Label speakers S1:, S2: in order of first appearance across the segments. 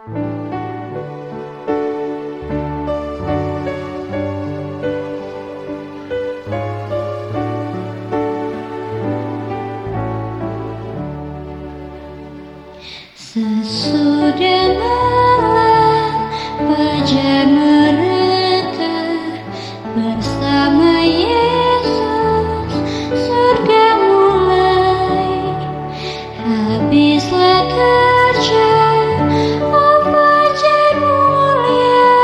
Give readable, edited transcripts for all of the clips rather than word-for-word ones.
S1: Sesudah malam fajar mereka bersama Yesus, surga mulai. Habislah kerja, oh fajar mulia.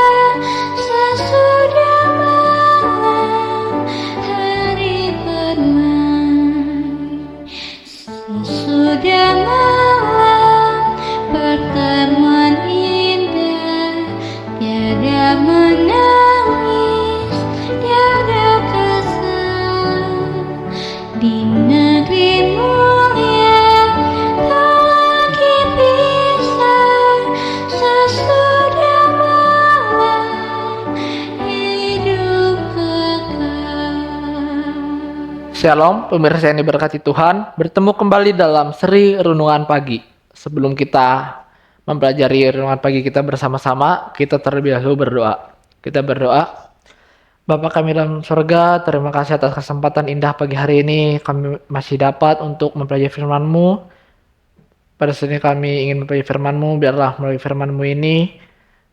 S1: Sesudah malam hari bermain. Sesudah malam pertemuan indah, tiada menangis, tiada kesal. Di negeri mulia tak lagi pisah. Sesudah malam hidup kekal.
S2: Shalom, pemirsa yang diberkati Tuhan. Bertemu kembali dalam seri Renungan Pagi. Sebelum kita mempelajari renungan pagi kita bersama-sama, kita terlebih dahulu berdoa. Kita berdoa. Bapa kami dalam surga, terima kasih atas kesempatan indah pagi hari ini. Kami masih dapat untuk mempelajari firman-Mu. Pada saat ini kami ingin mempelajari firman-Mu, biarlah melalui firman-Mu ini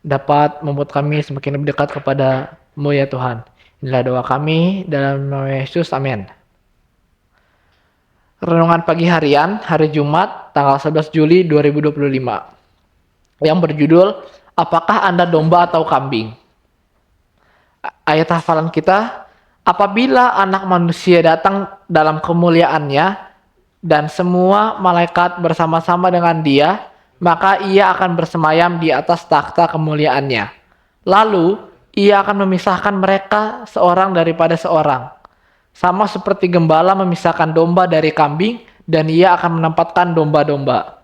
S2: dapat membuat kami semakin lebih dekat kepada-Mu ya Tuhan. Inilah doa kami dalam nama Yesus, amin. Renungan pagi harian, hari Jumat, tanggal 11 Juli 2025. Yang berjudul, apakah Anda domba atau kambing? Ayat hafalan kita, apabila anak manusia datang dalam kemuliaannya, dan semua malaikat bersama-sama dengan dia, maka ia akan bersemayam di atas takhta kemuliaannya. Lalu, ia akan memisahkan mereka seorang daripada seorang. Sama seperti gembala memisahkan domba dari kambing, dan ia akan menempatkan domba-domba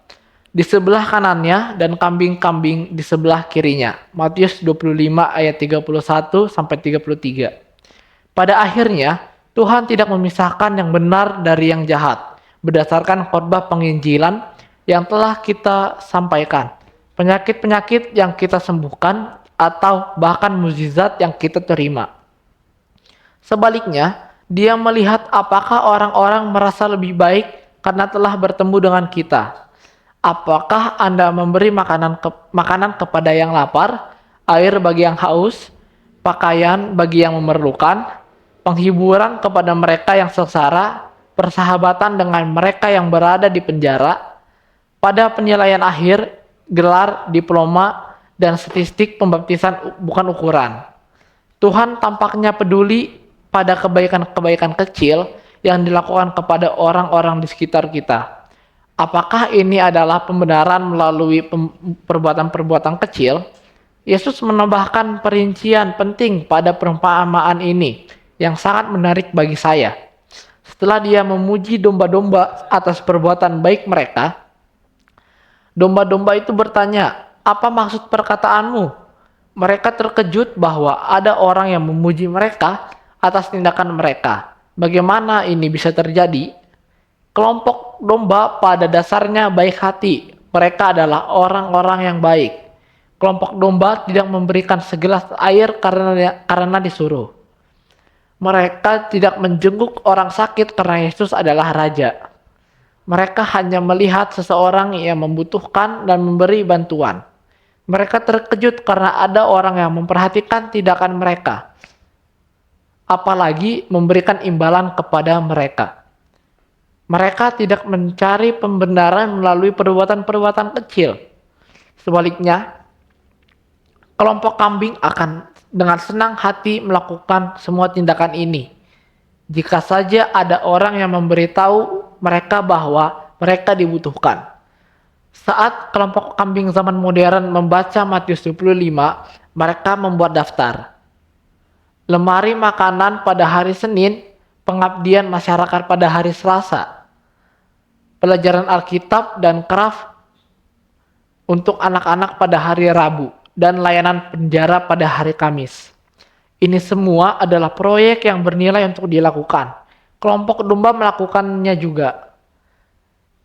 S2: di sebelah kanannya dan kambing-kambing di sebelah kirinya. Matius 25 ayat 31 sampai 33. Pada akhirnya, Tuhan tidak memisahkan yang benar dari yang jahat, berdasarkan khotbah penginjilan yang telah kita sampaikan, penyakit-penyakit yang kita sembuhkan, atau bahkan mukjizat yang kita terima. Sebaliknya, dia melihat apakah orang-orang merasa lebih baik karena telah bertemu dengan kita. Apakah Anda memberi makanan kepada yang lapar, air bagi yang haus, pakaian bagi yang memerlukan, penghiburan kepada mereka yang sengsara, persahabatan dengan mereka yang berada di penjara? Pada penilaian akhir, gelar, diploma, dan statistik pembaptisan bukan ukuran. Tuhan tampaknya peduli pada kebaikan-kebaikan kecil yang dilakukan kepada orang-orang di sekitar kita. Apakah ini adalah pembenaran melalui perbuatan-perbuatan kecil? Yesus menambahkan perincian penting pada perumpamaan ini yang sangat menarik bagi saya. Setelah dia memuji domba-domba atas perbuatan baik mereka, domba-domba itu bertanya, "Apa maksud perkataanmu?" Mereka terkejut bahwa ada orang yang memuji mereka atas tindakan mereka. Bagaimana ini bisa terjadi? Kelompok domba pada dasarnya baik hati. Mereka adalah orang-orang yang baik. Kelompok domba tidak memberikan segelas air karena disuruh. Mereka tidak menjenguk orang sakit karena Yesus adalah raja. Mereka hanya melihat seseorang yang membutuhkan dan memberi bantuan. Mereka terkejut karena ada orang yang memperhatikan tindakan mereka, apalagi memberikan imbalan kepada mereka. Mereka tidak mencari pembenaran melalui perbuatan-perbuatan kecil. Sebaliknya, kelompok kambing akan dengan senang hati melakukan semua tindakan ini, jika saja ada orang yang memberitahu mereka bahwa mereka dibutuhkan. Saat kelompok kambing zaman modern membaca Matius 25, mereka membuat daftar. Lemari makanan pada hari Senin, pengabdian masyarakat pada hari Selasa, pelajaran Alkitab dan kraft untuk anak-anak pada hari Rabu, dan layanan penjara pada hari Kamis. Ini semua adalah proyek yang bernilai untuk dilakukan. Kelompok domba melakukannya juga.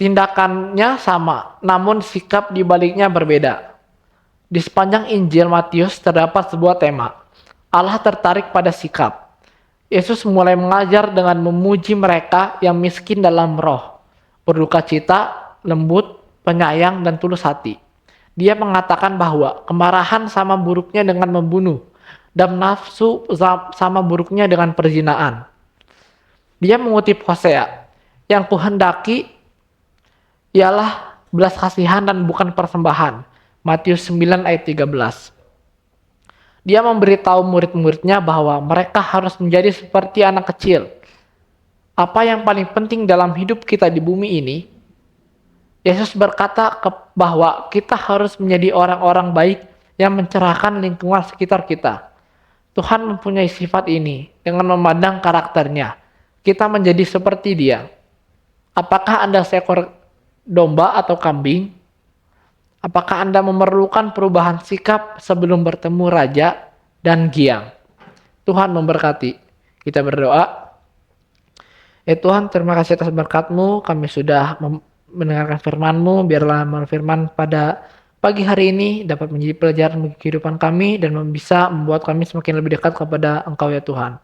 S2: Tindakannya sama, namun sikap di baliknya berbeda. Di sepanjang Injil Matius terdapat sebuah tema. Allah tertarik pada sikap. Yesus mulai mengajar dengan memuji mereka yang miskin dalam roh, berduka cita, lembut, penyayang, dan tulus hati. Dia mengatakan bahwa kemarahan sama buruknya dengan membunuh, dan nafsu sama buruknya dengan perzinahan. Dia mengutip Hosea, yang kuhendaki ialah belas kasihan dan bukan persembahan. Matius 9 ayat 13. Dia memberitahu murid-muridnya bahwa mereka harus menjadi seperti anak kecil. Apa yang paling penting dalam hidup kita di bumi ini, Yesus berkata bahwa kita harus menjadi orang-orang baik yang mencerahkan lingkungan sekitar kita. Tuhan mempunyai sifat ini dengan memandang karakternya. Kita menjadi seperti Dia. Apakah Anda seekor domba atau kambing? Apakah Anda memerlukan perubahan sikap sebelum bertemu raja dan giang? Tuhan memberkati. Kita berdoa. Tuhan, terima kasih atas berkat-Mu. Kami sudah mendengarkan firman-Mu. Biarlah firman pada pagi hari ini dapat menjadi pelajaran bagi kehidupan kami dan bisa membuat kami semakin lebih dekat kepada Engkau ya Tuhan.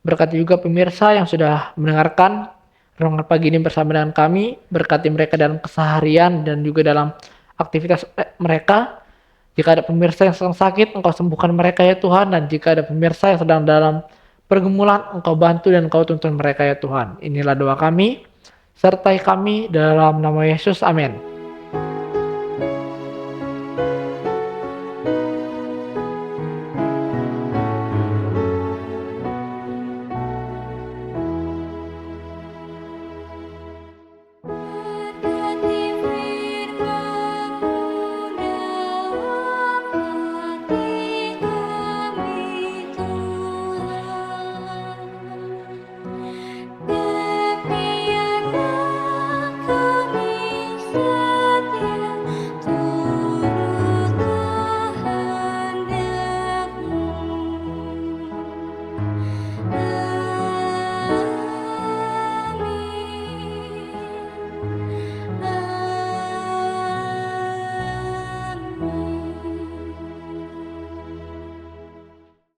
S2: Berkati juga pemirsa yang sudah mendengarkan renungan pagi ini bersama dengan kami. Berkati mereka dalam keseharian dan juga dalam aktivitas mereka. Jika ada pemirsa yang sedang sakit, Engkau sembuhkan mereka ya Tuhan. Dan jika ada pemirsa yang sedang dalam pergumulan, Engkau bantu dan Engkau tuntun mereka ya Tuhan. Inilah doa kami. Sertai kami dalam nama Yesus. Amin.